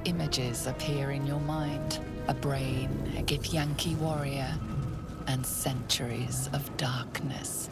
images appear in your mind. A brain, a Githyanki warrior, and centuries of darkness.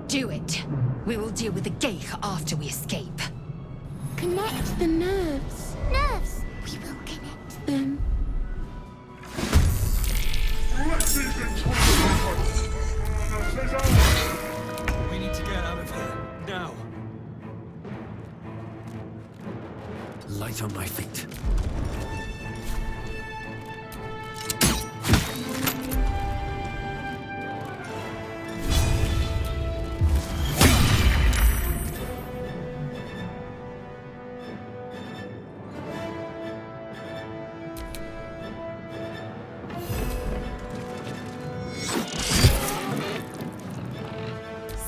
Do it. We will deal with the Gale after we escape. Connect the nerves. Nerves! We will connect them. We need to get out of here. Now. Light on my feet.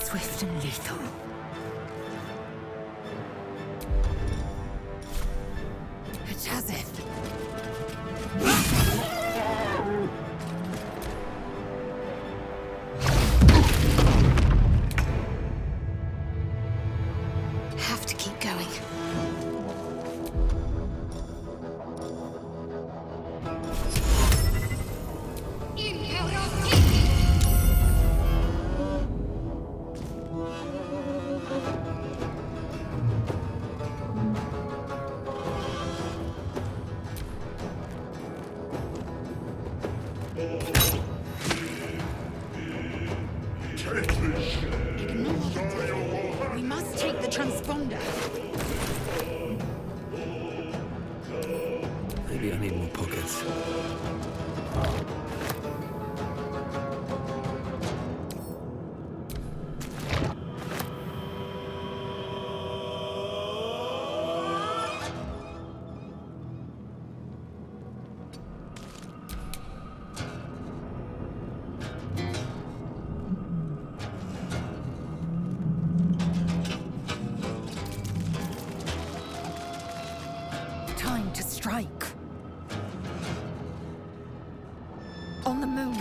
Swift and lethal. It has it. Have to keep going. We must take the transponder. Maybe I need more pockets. Time to strike. On the move.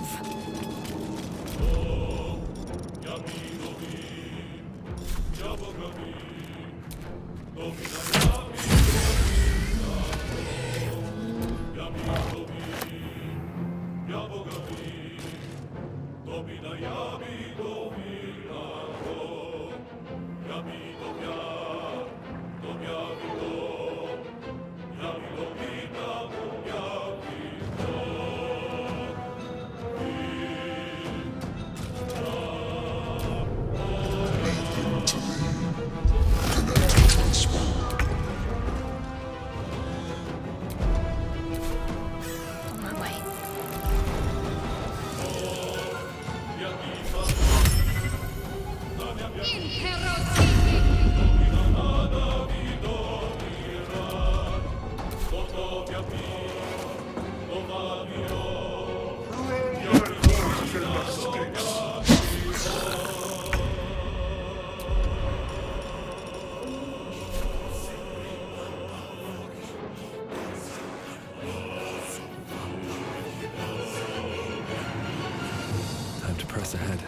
On my way. Time to press ahead.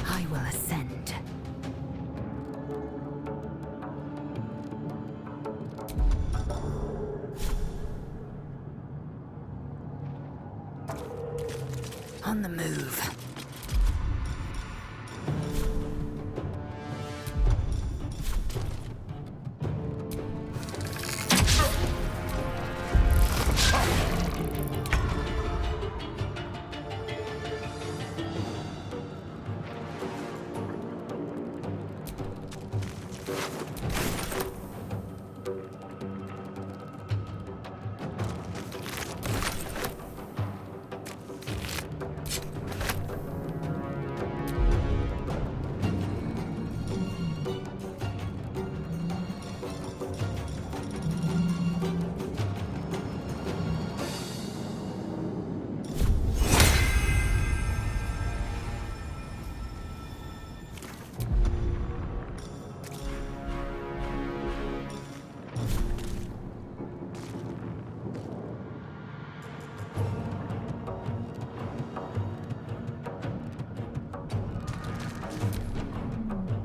I will ascend. On the move.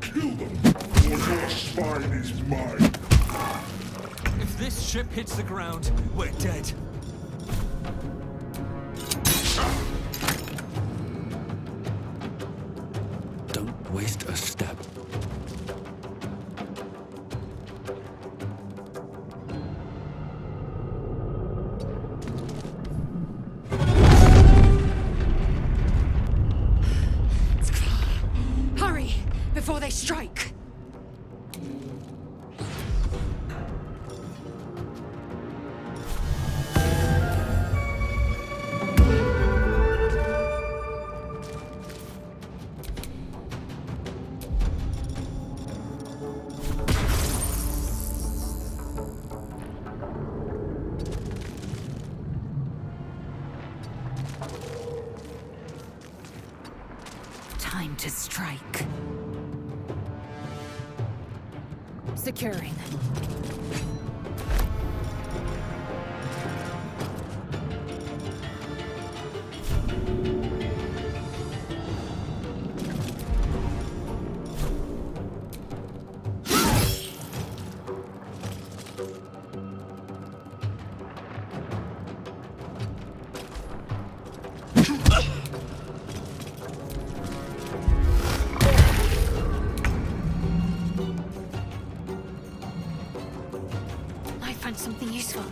Kill them, or your spine is mine. If this ship hits the ground, we're dead. Don't waste a step. Hurry, before they strike. Time to strike. Securing. useful.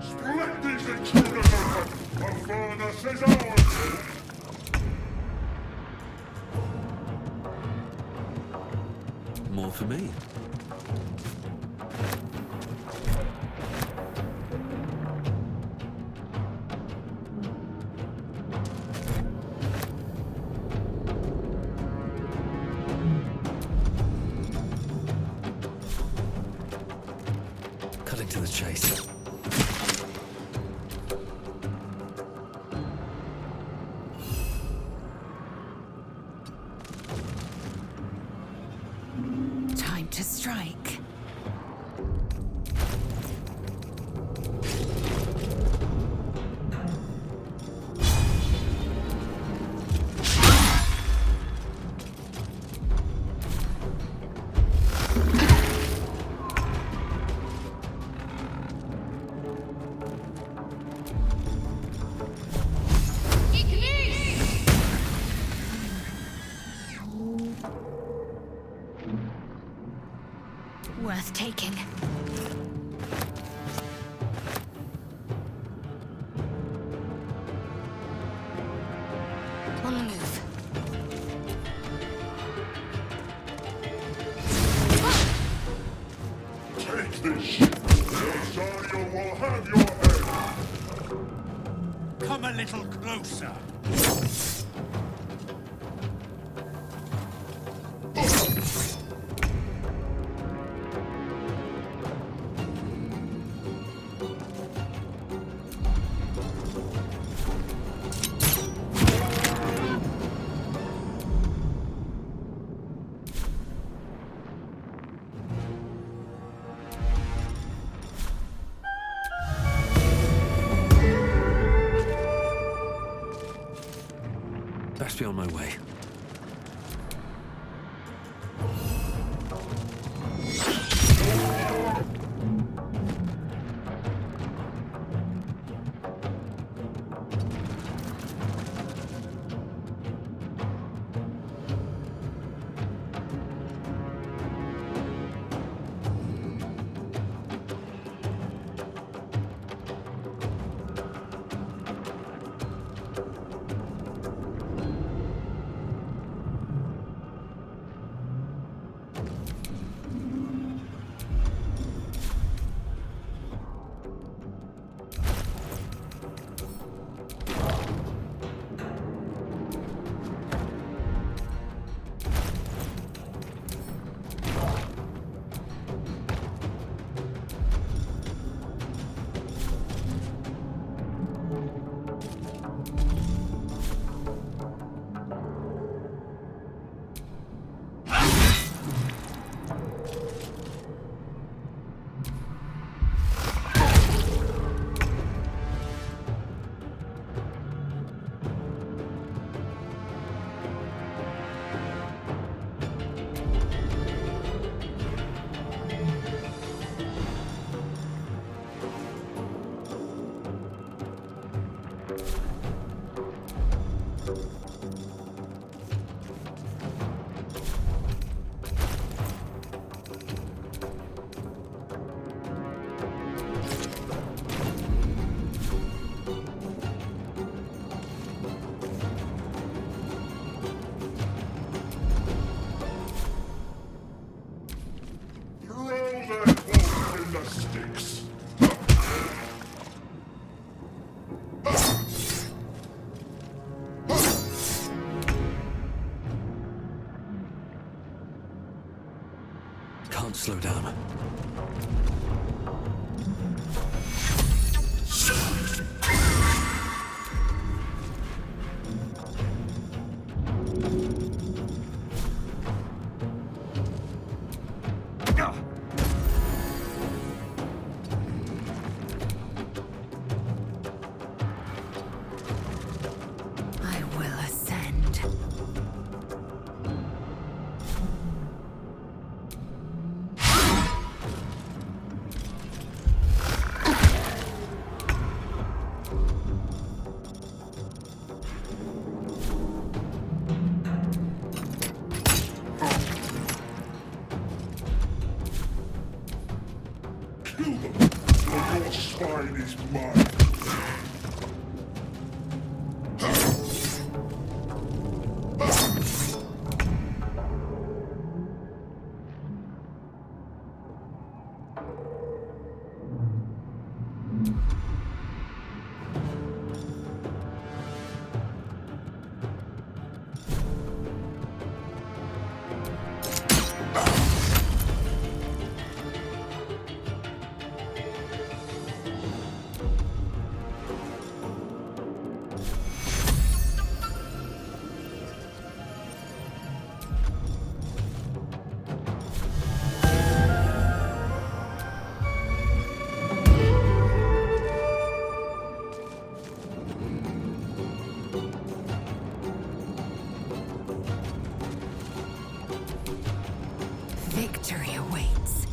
Split these intruders open! The furnace is ours! More for me. Cutting to the chase. Time to strike. Worth taking. On the move. Take this ship! Astarion will have your head! Come a little closer. Best be on my way. Can't slow down. I will ascend. Kill them, or your spine is mine. Victory awaits.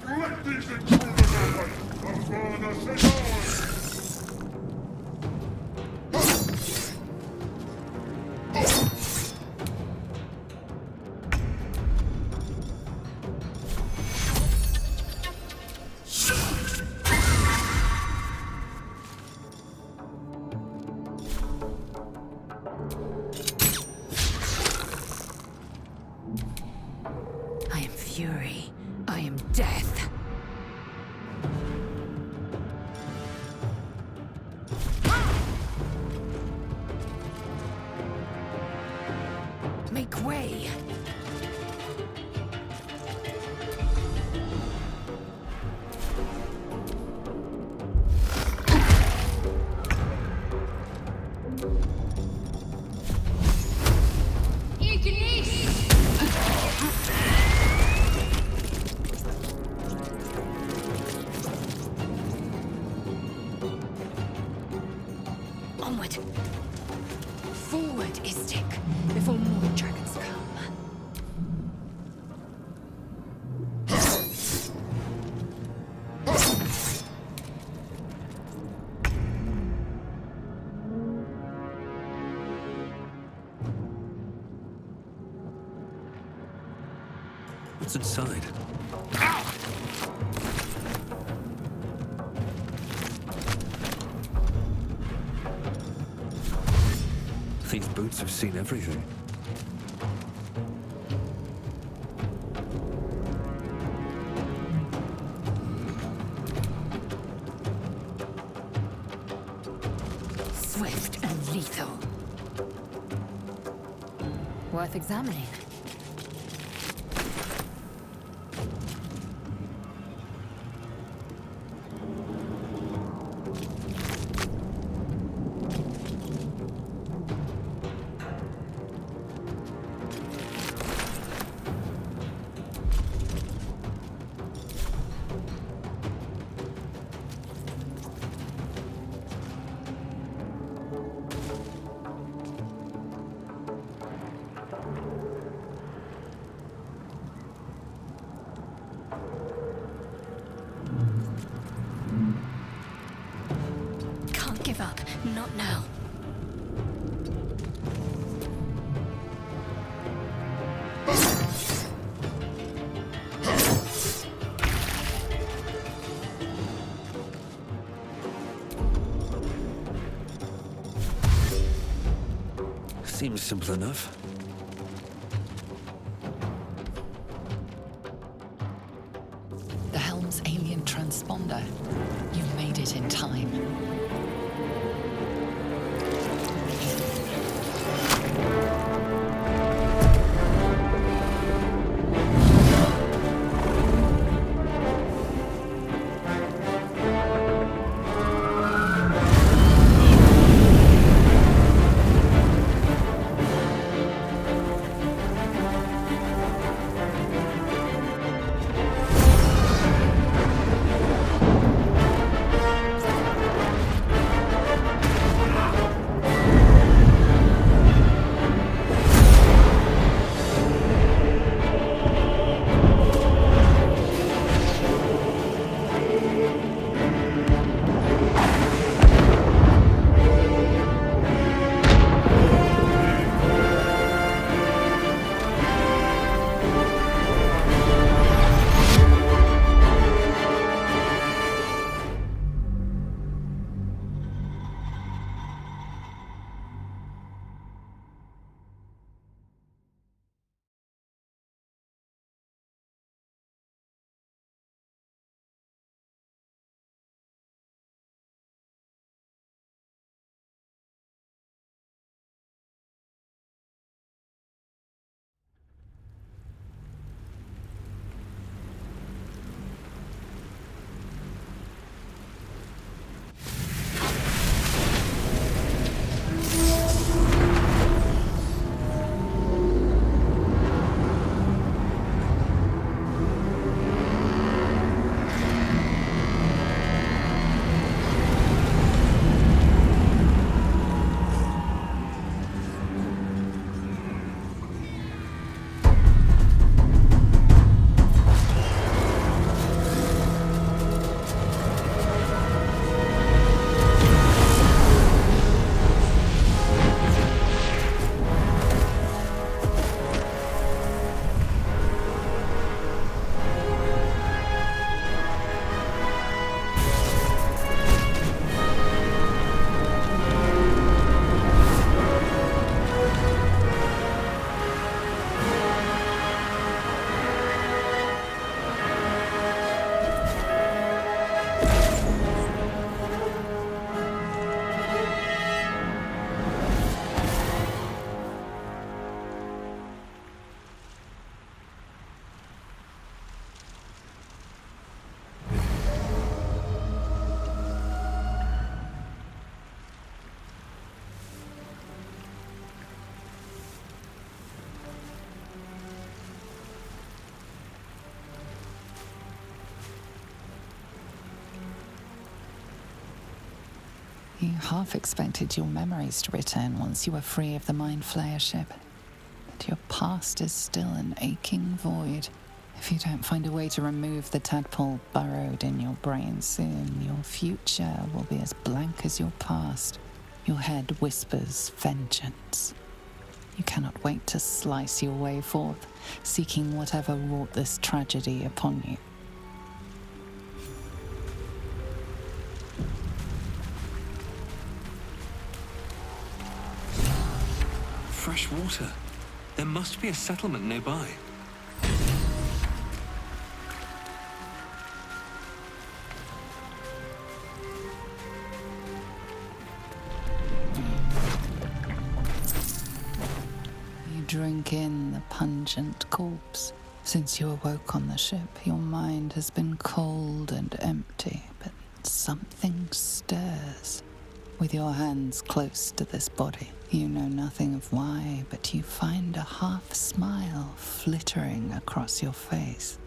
Let these intruders open! The furnace is ours! I am fury. I am death. Make way. Onward. Forward, Istik, before more dragons come. What's inside? These boots have seen everything. Swift and lethal. Worth examining. Can't give up. Not now. Seems simple enough. The helm's alien transponder. You've made it in time. You half expected your memories to return once you were free of the Mindflayer ship. But your past is still an aching void. If you don't find a way to remove the tadpole burrowed in your brain soon, your future will be as blank as your past. Your head whispers vengeance. You cannot wait to slice your way forth, seeking whatever wrought this tragedy upon you. Fresh water. There must be a settlement nearby. You drink in the pungent corpse. Since you awoke on the ship, your mind has been cold and empty, but something stirs. With your hands close to this body, you know nothing of why, but you find a half smile flittering across your face.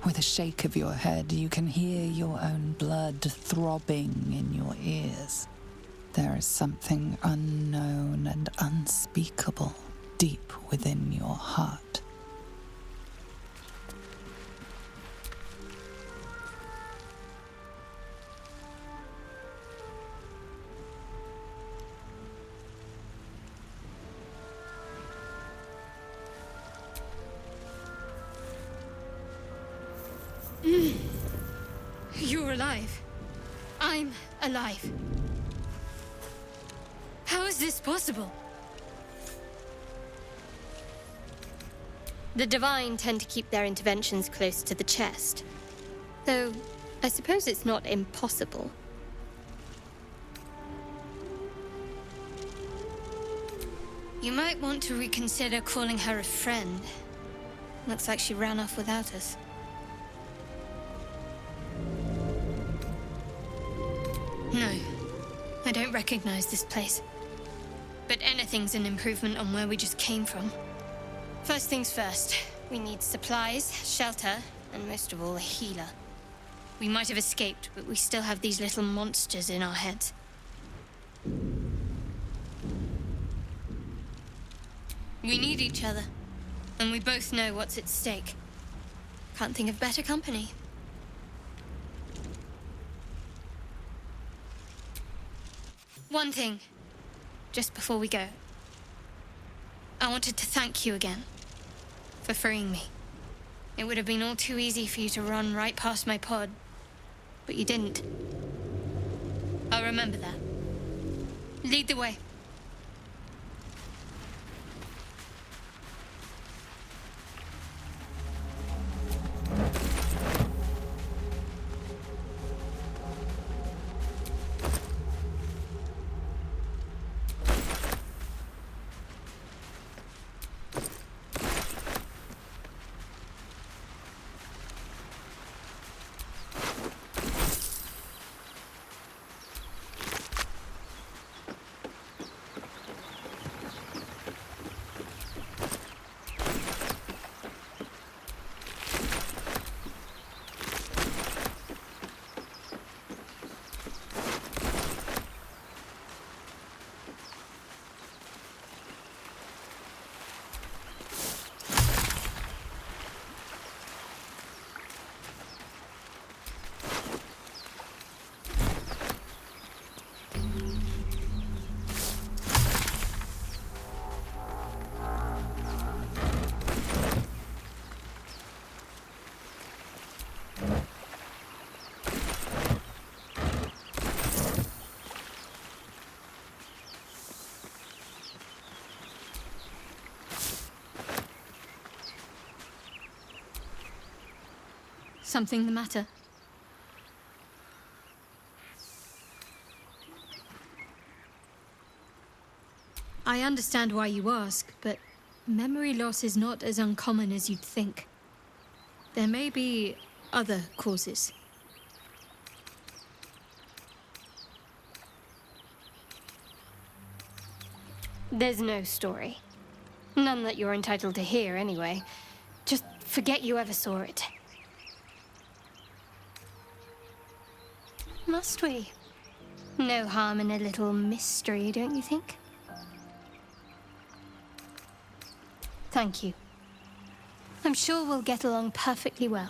With a shake of your head, you can hear your own blood throbbing in your ears. There is something unknown and unspeakable deep within your heart. You're alive. I'm alive. How is this possible? The Divine tend to keep their interventions close to the chest. Though, I suppose it's not impossible. You might want to reconsider calling her a friend. Looks like she ran off without us. No, I don't recognize this place. But anything's an improvement on where we just came from. First things first, we need supplies, shelter, and most of all, a healer. We might have escaped, but we still have these little monsters in our heads. We need each other, and we both know what's at stake. Can't think of better company. One thing, just before we go. I wanted to thank you again for freeing me. It would have been all too easy for you to run right past my pod, but you didn't. I'll remember that. Lead the way. Something the matter? I understand why you ask, but memory loss is not as uncommon as you'd think. There may be other causes. There's no story. None that you're entitled to hear, anyway. Just forget you ever saw it. must we? No harm in a little mystery, don't you think? Thank you. I'm sure we'll get along perfectly well.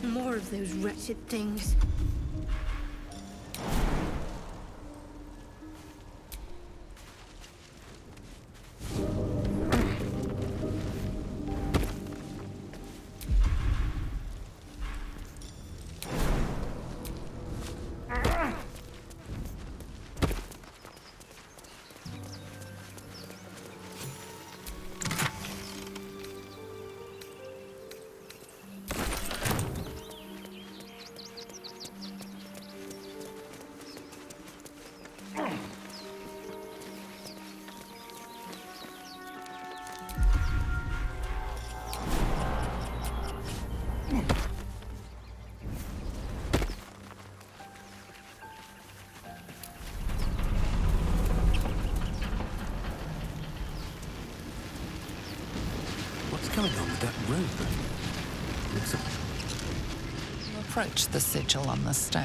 More of those wretched things. What's going on with that rope? Looks You approach the sigil on the stone.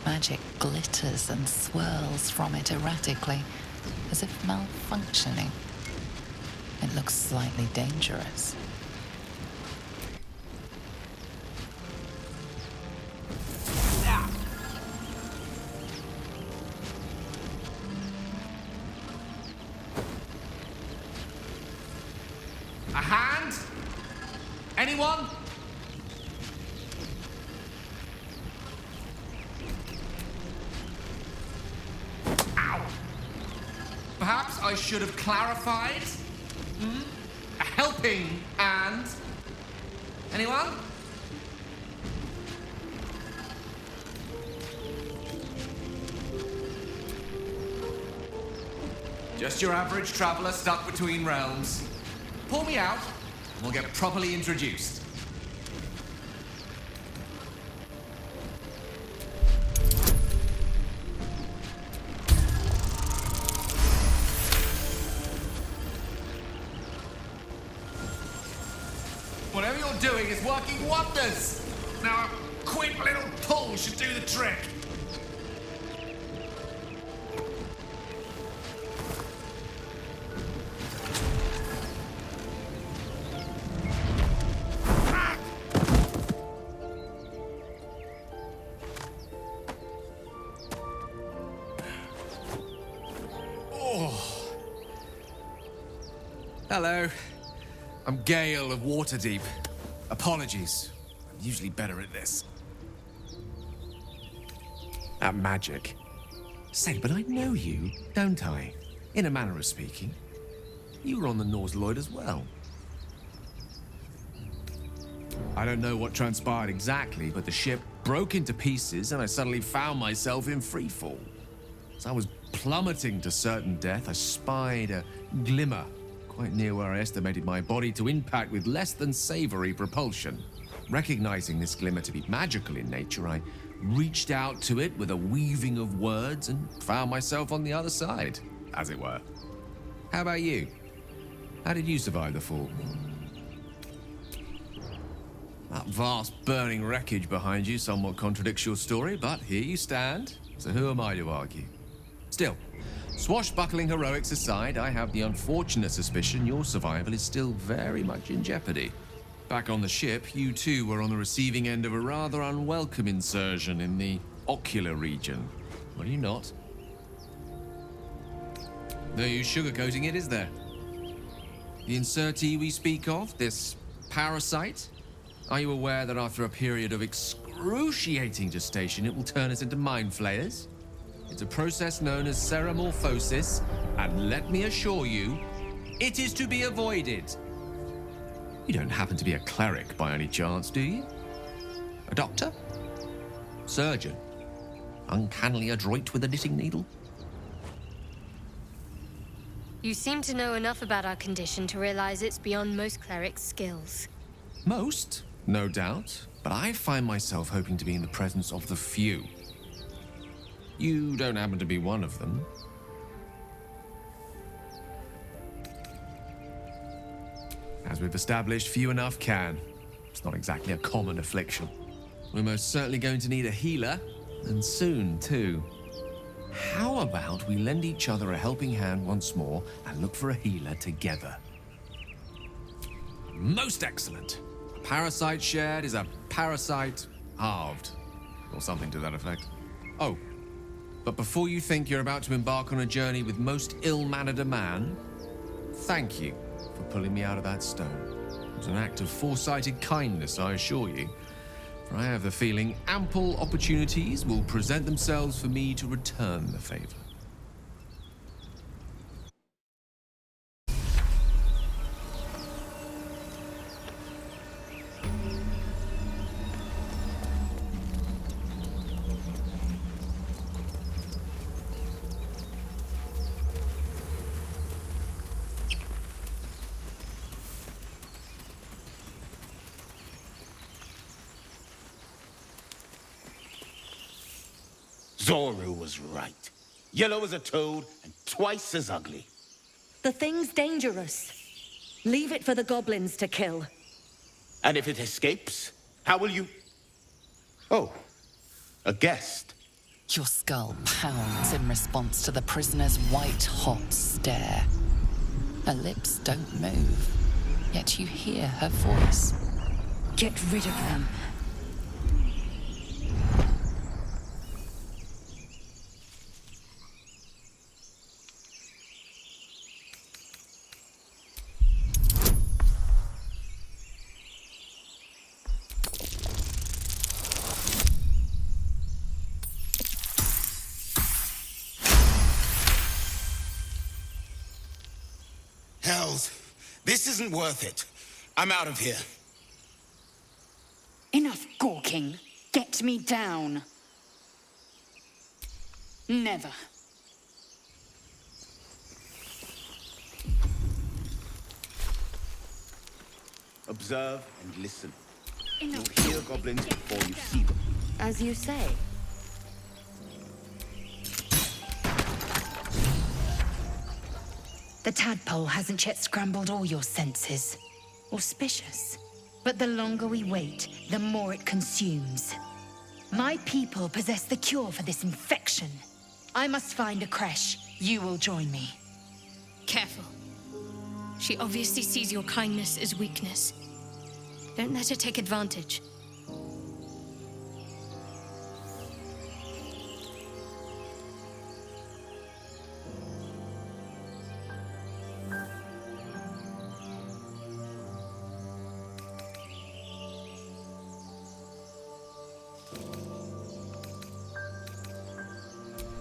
Magic glitters and swirls from it erratically, as if malfunctioning. It looks slightly dangerous. A hand? Anyone? Ow! Perhaps I should have clarified? A helping hand? Anyone? Just your average traveler stuck between realms. Pull me out, and we'll get properly introduced. Whatever you're doing is working wonders. Now a quick little pull should do the trick. Hello. I'm Gale of Waterdeep. Apologies. I'm usually better at this. At magic. Say, but I know you, don't I? In a manner of speaking. You were on the Norse Lloyd as well. I don't know what transpired exactly, but the ship broke into pieces and I suddenly found myself in freefall. As I was plummeting to certain death, I spied a glimmer quite near where I estimated my body to impact with less than savory propulsion. Recognizing this glimmer to be magical in nature, I reached out to it with a weaving of words and found myself on the other side, as it were. How about you? How did you survive the fall? That vast burning wreckage behind you somewhat contradicts your story, but here you stand, so who am I to argue? Still, swashbuckling heroics aside, I have the unfortunate suspicion your survival is still very much in jeopardy. Back on the ship, you too were on the receiving end of a rather unwelcome insertion in the ocular region, were you not? No use sugarcoating it, is there? The insertee we speak of, this parasite, are you aware that after a period of excruciating gestation, it will turn us into Mindflayers? It's a process known as ceremorphosis, and let me assure you, it is to be avoided. You don't happen to be a cleric by any chance, do you? A doctor? Surgeon? Uncannily adroit with a knitting needle? You seem to know enough about our condition to realize it's beyond most clerics' skills. Most, no doubt, but I find myself hoping to be in the presence of the few. You don't happen to be one of them. As we've established, few enough can. It's not exactly a common affliction. We're most certainly going to need a healer, and soon, too. How about we lend each other a helping hand once more and look for a healer together? Most excellent. A parasite shared is a parasite halved, or something to that effect. Oh, but before you think you're about to embark on a journey with most ill-mannered a man, thank you for pulling me out of that stone. It was an act of foresighted kindness, I assure you. For I have the feeling ample opportunities will present themselves for me to return the favor. Zoru was right. Yellow as a toad and twice as ugly. The thing's dangerous. Leave it for the goblins to kill. And if it escapes, how will you... Oh, a guest. Your skull pounds in response to the prisoner's white-hot stare. Her lips don't move, yet you hear her voice. Get rid of them. Hells, this isn't worth it. I'm out of here. Enough gawking. Get me down. Never. Observe and listen. Enough. You'll hear goblins before you see them. As you say. The tadpole hasn't yet scrambled all your senses. Auspicious. But the longer we wait, the more it consumes. My people possess the cure for this infection. I must find a creche. You will join me. Careful. She obviously sees your kindness as weakness. Don't let her take advantage.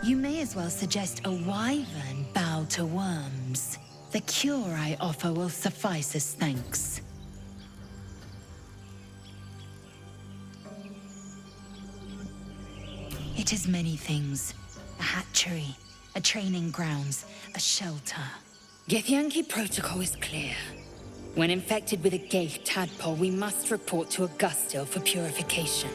You may as well suggest a wyvern bow to worms. The cure I offer will suffice as thanks. It is many things. A hatchery, a training grounds, a shelter. Githyanki protocol is clear. When infected with a Gale tadpole, we must report to Augustil for purification.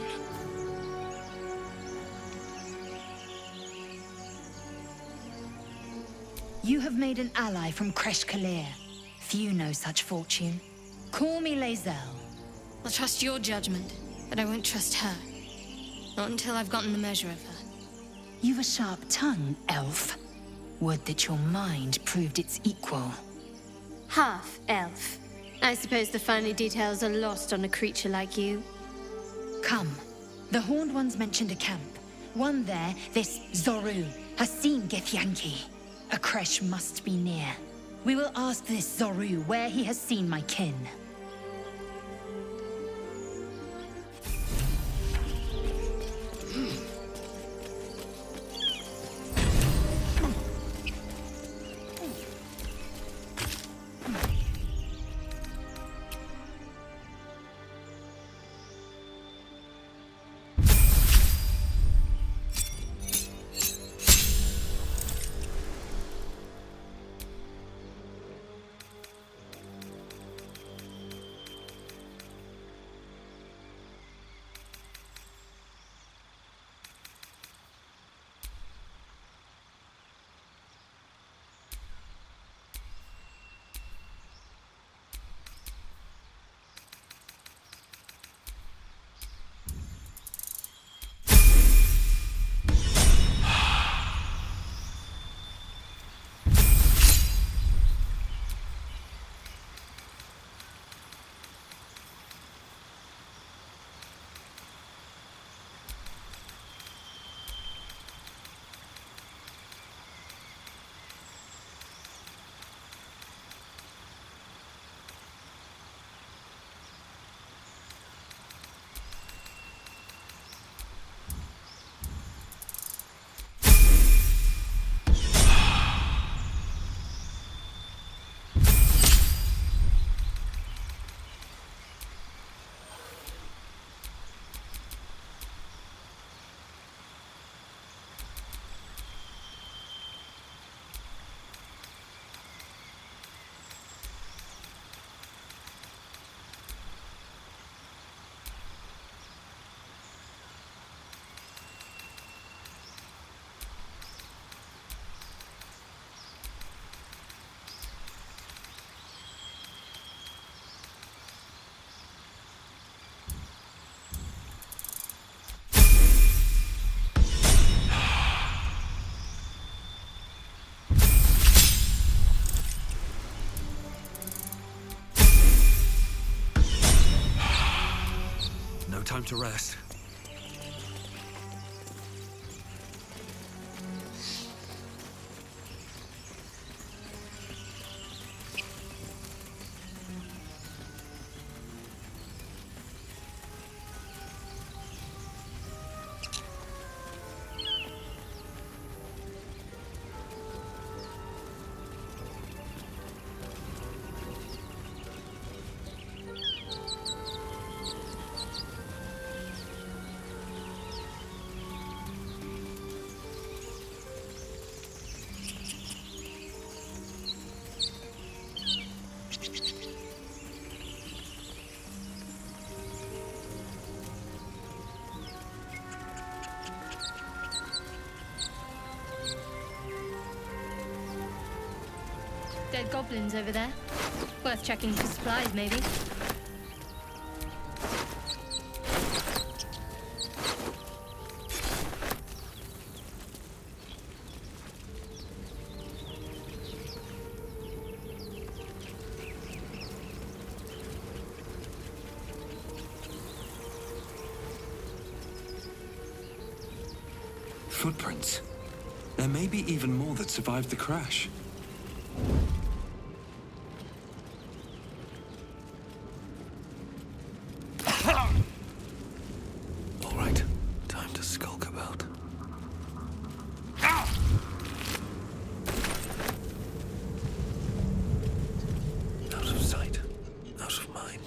You have made an ally from Kresh Kalir. Few know such fortune. Call me Lae'zel. I'll trust your judgment, but I won't trust her. Not until I've gotten the measure of her. You've a sharp tongue, elf. Would that your mind proved its equal. Half elf. I suppose the finer details are lost on a creature like you. Come. The Horned Ones mentioned a camp. One there, this Zoru, has seen Githyanki. A Kresh must be near. We will ask this Zoru where he has seen my kin. No time to rest. Dead goblins over there. Worth checking for supplies, maybe. Footprints. There may be even more that survived the crash. All right, time to skulk about. Out of sight, out of mind.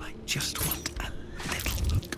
I just want a little look.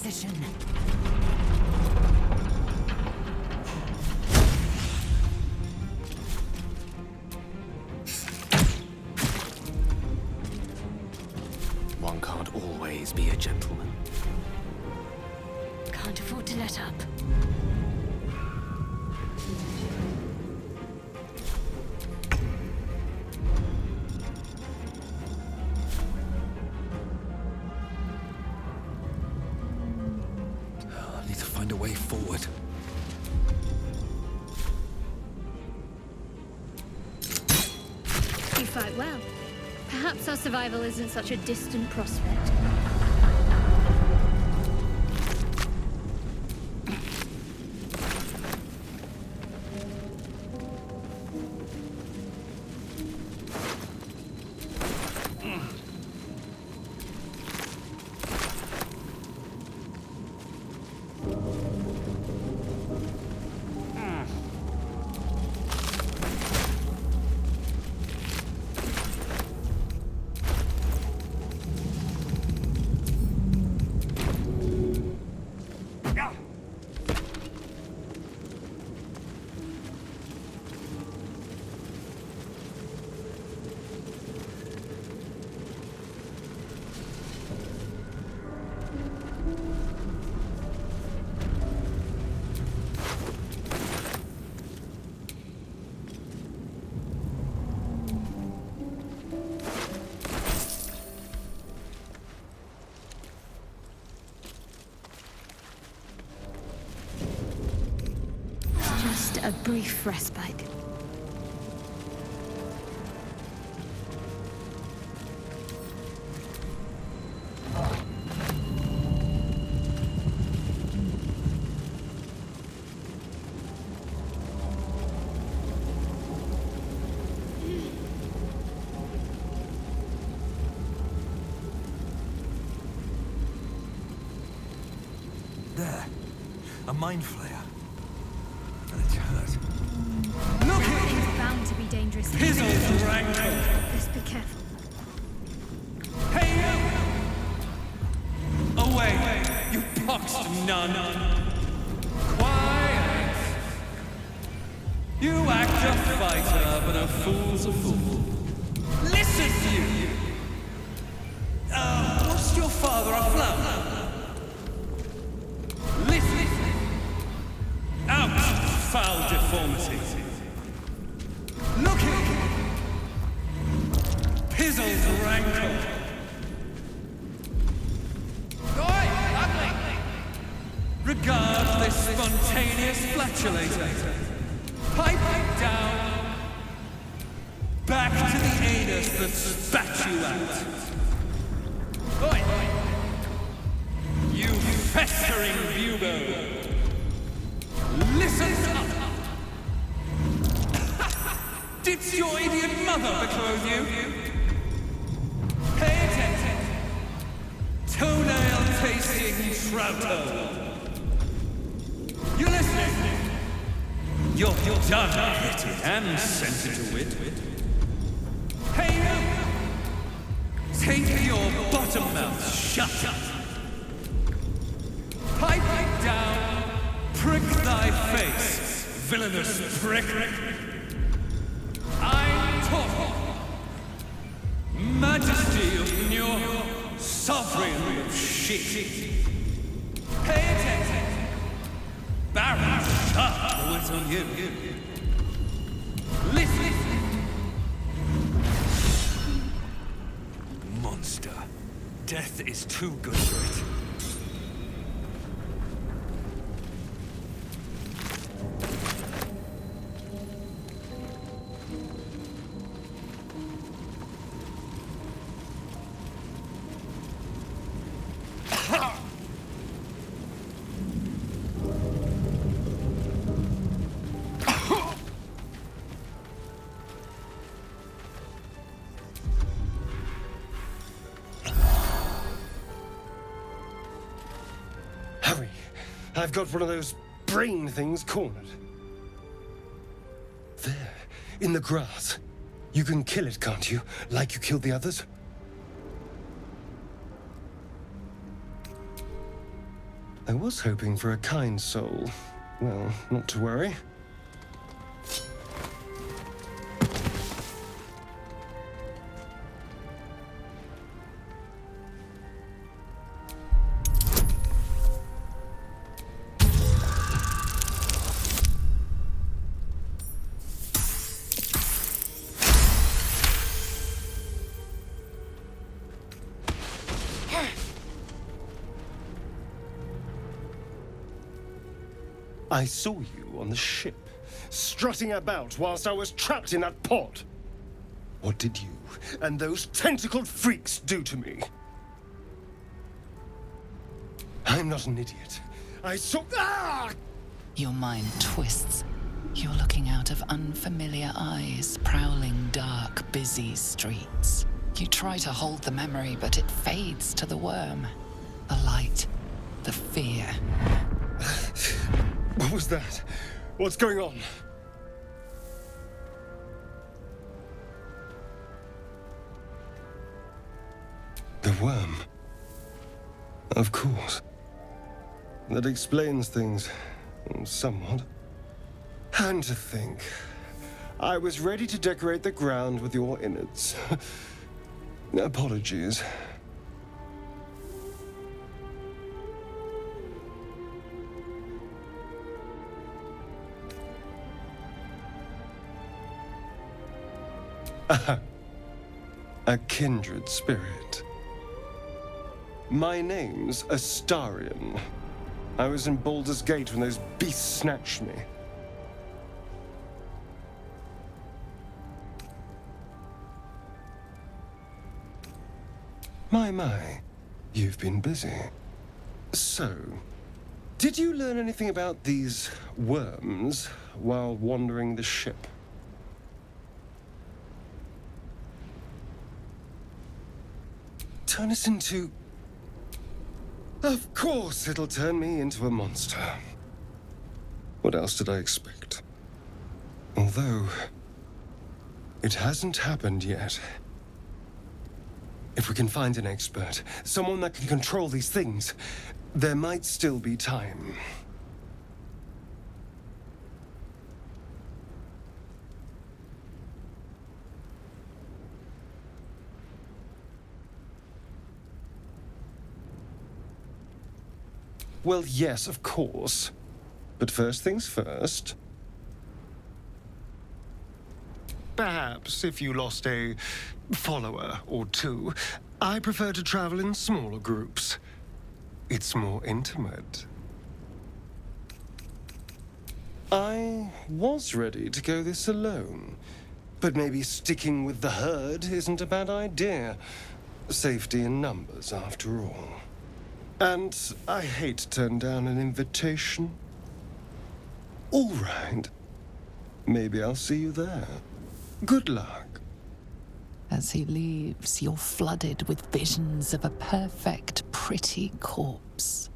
position. One can't always be a gentleman. Can't afford to let up. I need to find a way forward. You fight well. Perhaps our survival isn't such a distant prospect. Just a brief respite. There. A Mindflayer. And it's hurt. Look here! It's bound to be dangerous. Pizzle's rankle! Just be careful. Hey, you! Away, you poxed nun! Quiet! You act a fighter, but a fool's a fool. Listen, you! What's your father a flower? Listen! Out, foul deformity! Look here! Pizzle's rankle! Oi, ugly! Regard this spontaneous flatulator. Pipe down. Back to the anus that spat you out. Oi! You festering bubo! Listen up! Did your idiot mother betroth you? Pay attention! Toenail-tasting trouto! You listening? You're done, petted and sent to wit. Hey, you! Take your bottom mouth shut! Pipe down! Prick thy face, villainous prick! I'm talking! Majesty of your sovereign of shit! Pay attention! Baron, shut! What's on you? Listen! Monster. Death is too good for it. I've got one of those brain things cornered. There, in the grass. You can kill it, can't you? Like you killed the others? I was hoping for a kind soul. Well, not to worry. I saw you on the ship, strutting about whilst I was trapped in that pod. What did you and those tentacled freaks do to me? I'm not an idiot. I saw... Ah! Your mind twists. You're looking out of unfamiliar eyes, prowling dark, busy streets. You try to hold the memory, but it fades to the worm. The light, the fear. What was that? What's going on? The worm. Of course. That explains things, somewhat. And to think, I was ready to decorate the ground with your innards. Apologies. A kindred spirit. My name's Astarion. I was in Baldur's Gate when those beasts snatched me. My, you've been busy. So, did you learn anything about these worms while wandering the ship? Turn us into... Of course it'll turn me into a monster. What else did I expect? Although, it hasn't happened yet. If we can find an expert, someone that can control these things, there might still be time. Well, yes, of course. But first things first. Perhaps if you lost a follower or two, I prefer to travel in smaller groups. It's more intimate. I was ready to go this alone, but maybe sticking with the herd isn't a bad idea. Safety in numbers, after all. And I hate to turn down an invitation. All right. Maybe I'll see you there. Good luck. As he leaves, you're flooded with visions of a perfect, pretty corpse.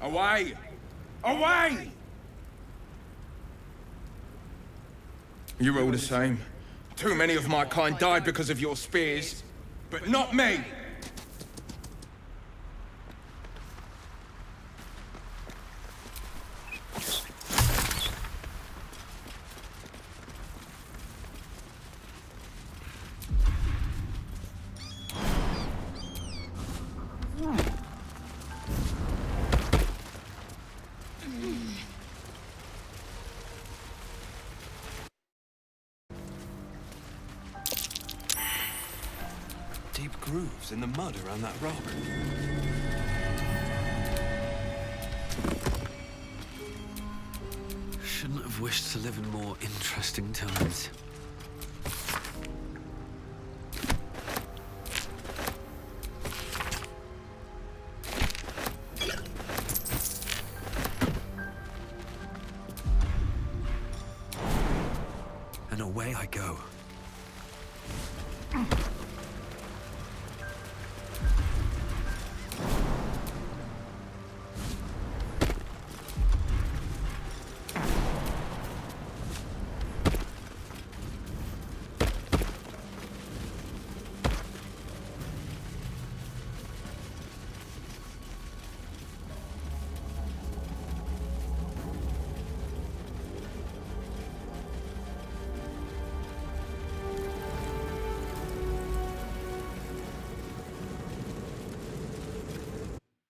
Away! Away! You're all the same. Too many of my kind died because of your spears, but not me! Deep grooves in the mud around that rock. Shouldn't have wished to live in more interesting times. And away I go.